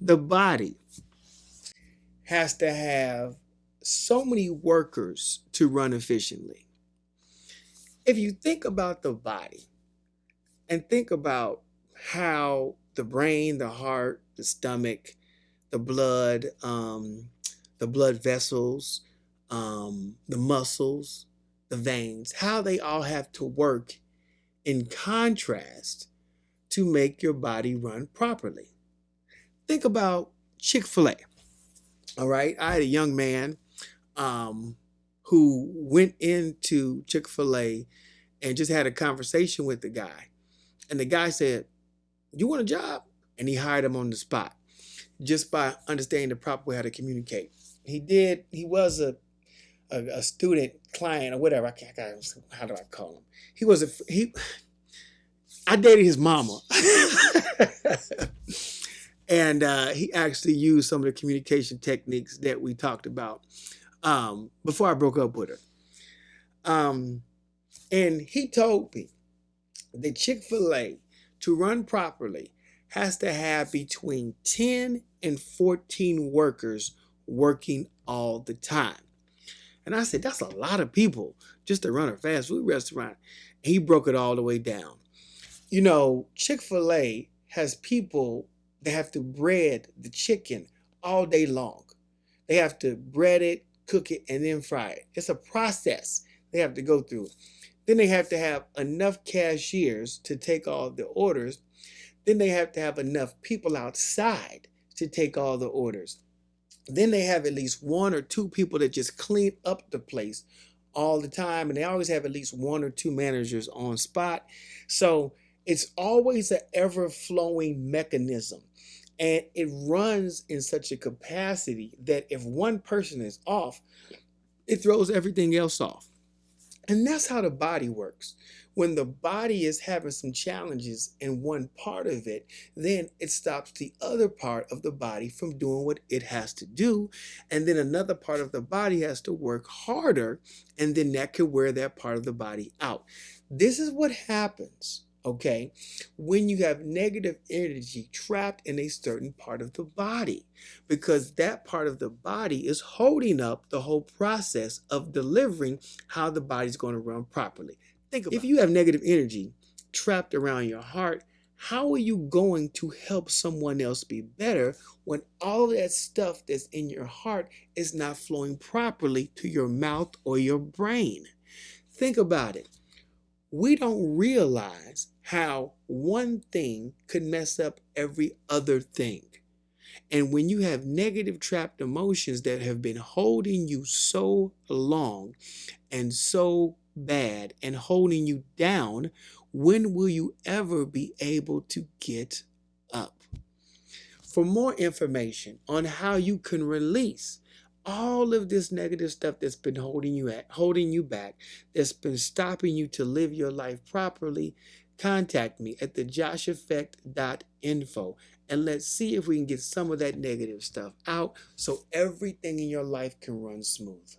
The body has to have so many workers to run efficiently. If you think about the body and think about how the brain, the heart, the stomach, the blood vessels, the muscles, the veins, how they all have to work in contrast to make your body run properly. Think about Chick-fil-A. All right. I had a young man um, who went into Chick-fil-A and just had a conversation with the guy. And the guy said, "You want a job?" And he hired him on the spot just by understanding the proper way how to communicate. He did. He was a student client or whatever. How do I call him? He was he. I dated his mama, and he actually used some of the communication techniques that we talked about before I broke up with her. Um, and he told me that Chick-fil-A, to run properly, has to have between 10 and 14 workers working all the time. And I said, that's a lot of people just to run a fast food restaurant. And he broke it all the way down. You know, Chick-fil-A has people that have to bread the chicken all day long. They have to bread it, cook it, and then fry it. It's a process they have to go through. Then they have to have enough cashiers to take all the orders. Then they have to have enough people outside to take all the orders. Then they have at least one or two people that just clean up the place all the time. And they always have at least one or two managers on spot. So it's always an ever flowing mechanism. And it runs in such a capacity that if one person is off, it throws everything else off. And that's how the body works. When the body is having some challenges in one part of it, then it stops the other part of the body from doing what it has to do. And then another part of the body has to work harder. And then that could wear that part of the body out. This is what happens, okay, when you have negative energy trapped in a certain part of the body, because that part of the body is holding up the whole process of delivering how the body's going to run properly. Think about if you have negative energy trapped around your heart, how are you going to help someone else be better when all of that stuff that's in your heart is not flowing properly to your mouth or your brain? Think about it. We don't realize how one thing could mess up every other thing. And when you have negative trapped emotions that have been holding you so long and so bad and holding you down, when will you ever be able to get up? For more information on how you can release all of this negative stuff that's been holding you back, that's been stopping you to live your life properly, contact me at thejosheffect.info and let's see if we can get some of that negative stuff out so everything in your life can run smooth.